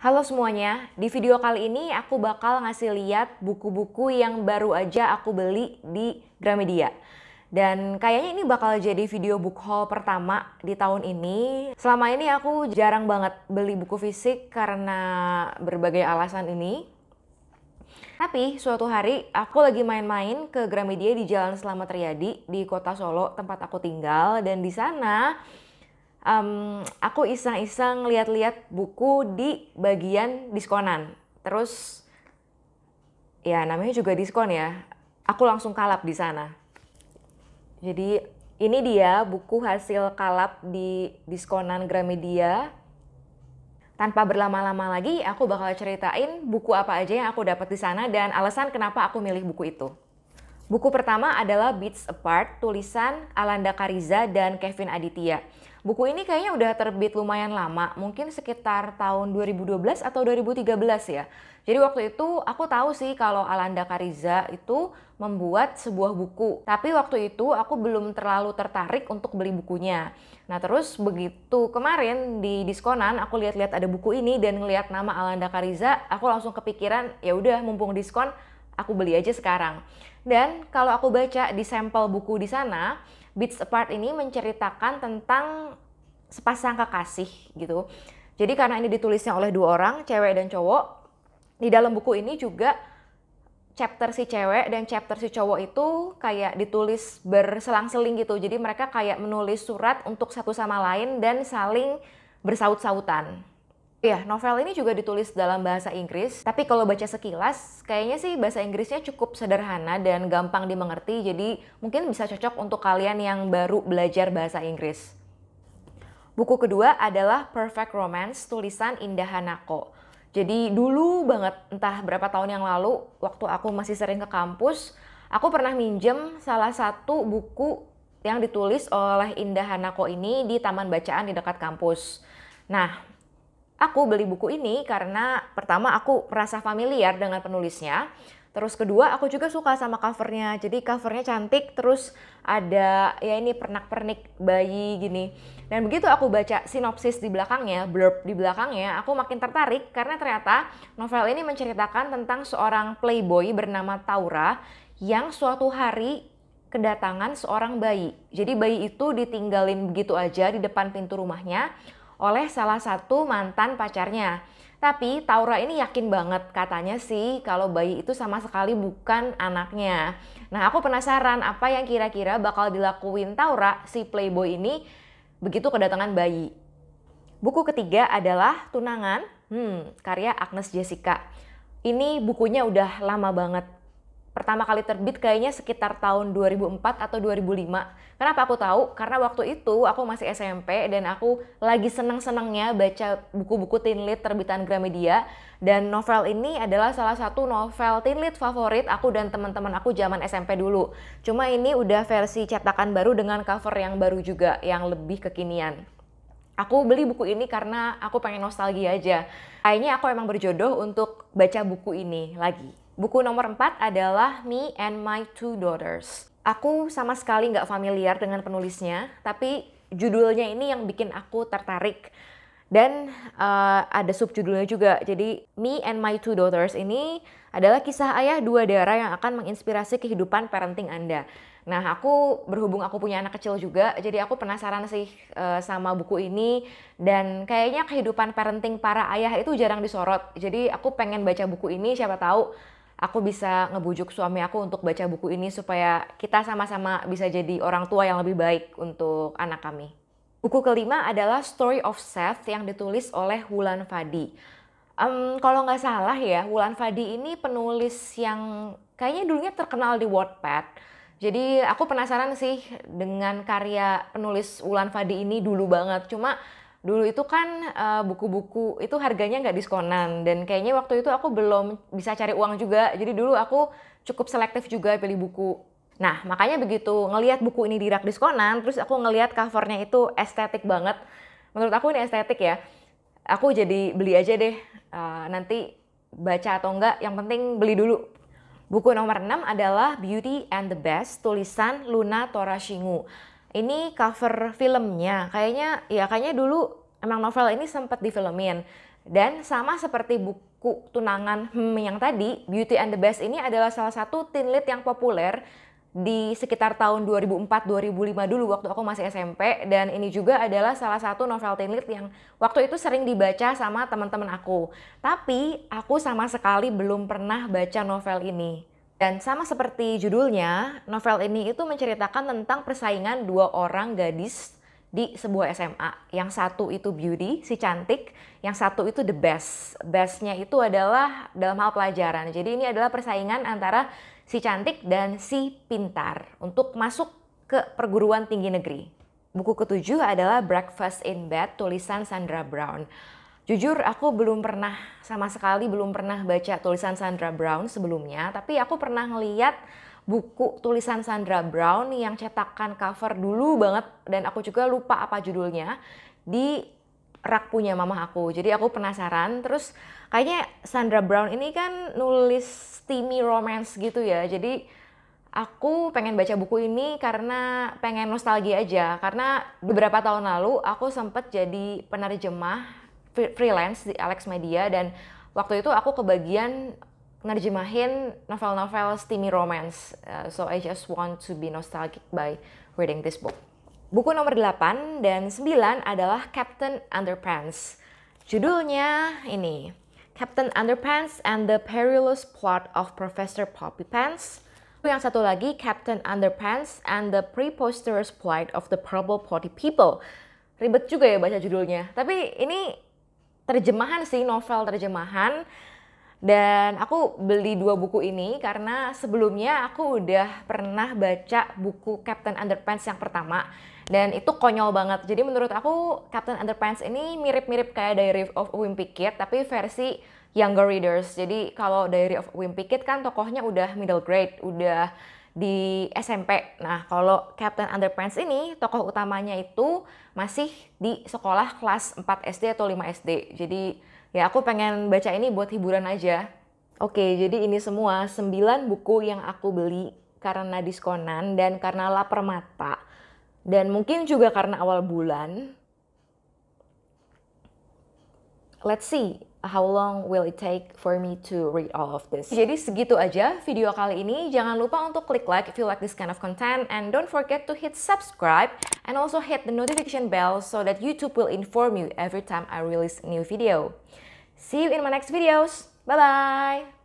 Halo semuanya, di video kali ini aku bakal ngasih lihat buku-buku yang baru aja aku beli di Gramedia. Dan kayaknya ini bakal jadi video book haul pertama di tahun ini. Selama ini aku jarang banget beli buku fisik karena berbagai alasan ini. Tapi suatu hari aku lagi main-main ke Gramedia di Jalan Slamet Riyadi di kota Solo tempat aku tinggal, dan di sana aku iseng-iseng lihat-lihat buku di bagian diskonan. Terus ya namanya juga diskon ya. Aku langsung kalap di sana. Jadi ini dia buku hasil kalap di diskonan Gramedia. Tanpa berlama-lama lagi, aku bakal ceritain buku apa aja yang aku dapat di sana dan alasan kenapa aku milih buku itu. Buku pertama adalah Beats Apart, tulisan Alanda Kariza dan Kevin Aditya. Buku ini kayaknya udah terbit lumayan lama, mungkin sekitar tahun 2012 atau 2013 ya. Jadi waktu itu aku tahu sih kalau Alanda Kariza itu membuat sebuah buku. Tapi waktu itu aku belum terlalu tertarik untuk beli bukunya. Nah terus begitu kemarin di diskonan aku lihat-lihat ada buku ini dan ngelihat nama Alanda Kariza, aku langsung kepikiran ya udah mumpung diskon aku beli aja sekarang. Dan kalau aku baca di sampel buku di sana, Beats Apart ini menceritakan tentang sepasang kekasih gitu. Jadi karena ini ditulisnya oleh dua orang, cewek dan cowok, di dalam buku ini juga chapter si cewek dan chapter si cowok itu kayak ditulis berselang-seling gitu. Jadi mereka kayak menulis surat untuk satu sama lain dan saling bersaut-sautan. Iya, novel ini juga ditulis dalam bahasa Inggris, tapi kalau baca sekilas, kayaknya sih bahasa Inggrisnya cukup sederhana dan gampang dimengerti, jadi mungkin bisa cocok untuk kalian yang baru belajar bahasa Inggris. Buku kedua adalah Perfect Romance, tulisan Indah Hanako. Jadi dulu banget, entah berapa tahun yang lalu, waktu aku masih sering ke kampus, aku pernah minjem salah satu buku yang ditulis oleh Indah Hanako ini di taman bacaan di dekat kampus. Nah, aku beli buku ini karena pertama aku merasa familiar dengan penulisnya. Terus kedua aku juga suka sama covernya. Jadi covernya cantik, terus ada ya ini pernak-pernik bayi gini. Dan begitu aku baca sinopsis di belakangnya, blurb di belakangnya, aku makin tertarik karena ternyata novel ini menceritakan tentang seorang playboy bernama Taura yang suatu hari kedatangan seorang bayi. Jadi bayi itu ditinggalin begitu aja di depan pintu rumahnya oleh salah satu mantan pacarnya. Tapi Taura ini yakin banget katanya sih kalau bayi itu sama sekali bukan anaknya. Nah aku penasaran apa yang kira-kira bakal dilakuin Taura si playboy ini begitu kedatangan bayi. Buku ketiga adalah Tunangan, karya Agnes Jessica. Ini bukunya udah lama banget. Pertama kali terbit kayaknya sekitar tahun 2004 atau 2005. Kenapa aku tahu? Karena waktu itu aku masih SMP dan aku lagi seneng-senengnya baca buku-buku teen lit terbitan Gramedia. Dan novel ini adalah salah satu novel teen lit favorit aku dan teman-teman aku zaman SMP dulu. Cuma ini udah versi cetakan baru dengan cover yang baru juga, yang lebih kekinian. Aku beli buku ini karena aku pengen nostalgia aja. Kayaknya aku emang berjodoh untuk baca buku ini lagi. Buku nomor 4 adalah Me and My Two Daughters. Aku sama sekali nggak familiar dengan penulisnya, tapi judulnya ini yang bikin aku tertarik. Dan ada subjudulnya juga, jadi Me and My Two Daughters ini adalah kisah ayah dua darah yang akan menginspirasi kehidupan parenting Anda. Nah aku berhubung aku punya anak kecil juga, jadi aku penasaran sih sama buku ini. Dan kayaknya kehidupan parenting para ayah itu jarang disorot, jadi aku pengen baca buku ini, siapa tahu aku bisa ngebujuk suami aku untuk baca buku ini supaya kita sama-sama bisa jadi orang tua yang lebih baik untuk anak kami. Buku kelima adalah Story of Seth yang ditulis oleh Wulan Fadi. Kalau nggak salah ya, Wulan Fadi ini penulis yang kayaknya dulunya terkenal di Wattpad. Jadi aku penasaran sih dengan karya penulis Wulan Fadi ini dulu banget. Cuma dulu itu kan buku-buku itu harganya nggak diskonan, dan kayaknya waktu itu aku belum bisa cari uang juga. Jadi dulu aku cukup selektif juga pilih buku. Nah makanya begitu ngelihat buku ini di rak diskonan, terus aku ngelihat covernya itu estetik banget. Menurut aku ini estetik ya. Aku jadi beli aja deh. Nanti baca atau enggak, yang penting beli dulu. Buku nomor 6 adalah Beauty and the Beast, tulisan Luna Torashingu. Ini cover filmnya, kayaknya dulu emang novel ini sempat difilmin. Dan sama seperti buku tunangan yang tadi, Beauty and the Beast ini adalah salah satu teen lit yang populer di sekitar tahun 2004-2005 dulu waktu aku masih SMP, dan ini juga adalah salah satu novel teen lit yang waktu itu sering dibaca sama teman-teman aku. Tapi aku sama sekali belum pernah baca novel ini. Dan sama seperti judulnya, novel ini itu menceritakan tentang persaingan dua orang gadis di sebuah SMA. Yang satu itu Beauty, si cantik, yang satu itu the best. Bestnya itu adalah dalam hal pelajaran. Jadi ini adalah persaingan antara si cantik dan si pintar untuk masuk ke perguruan tinggi negeri. Buku ketujuh adalah Breakfast in Bed, tulisan Sandra Brown. Jujur aku sama sekali belum pernah baca tulisan Sandra Brown sebelumnya, tapi aku pernah ngeliat buku tulisan Sandra Brown yang cetakan cover dulu banget, dan aku juga lupa apa judulnya, di rak punya mama aku. Jadi aku penasaran. Terus kayaknya Sandra Brown ini kan nulis steamy romance gitu ya. Jadi aku pengen baca buku ini karena pengen nostalgia aja. Karena beberapa tahun lalu aku sempet jadi penerjemah freelance di Alex Media, dan waktu itu aku kebagian nerjemahin novel-novel steamy romance. So I just want to be nostalgic by reading this book. Buku nomor 8 dan 9 adalah Captain Underpants. Judulnya ini, Captain Underpants and the Perilous Plot of Professor Poppy Pants. Yang satu lagi, Captain Underpants and the Preposterous Plight of the Purple Potty People. Ribet juga ya baca judulnya. Tapi ini terjemahan sih, novel terjemahan. Dan aku beli dua buku ini karena sebelumnya aku udah pernah baca buku Captain Underpants yang pertama. Dan itu konyol banget. Jadi menurut aku Captain Underpants ini mirip-mirip kayak Diary of Wimpy Kid, tapi versi younger readers. Jadi kalau Diary of Wimpy Kid kan tokohnya udah middle grade, udah di SMP. Nah kalau Captain Underpants ini tokoh utamanya itu masih di sekolah kelas 4 SD atau 5 SD. Jadi ya aku pengen baca ini buat hiburan aja. Oke, jadi ini semua 9 buku yang aku beli karena diskonan dan karena lapar mata. Dan mungkin juga karena awal bulan. Let's see how long will it take for me to read all of this. Jadi segitu aja video kali ini. Jangan lupa untuk klik like if you like this kind of content, and don't forget to hit subscribe and also hit the notification bell so that YouTube will inform you every time I release a new video. See you in my next videos. Bye bye.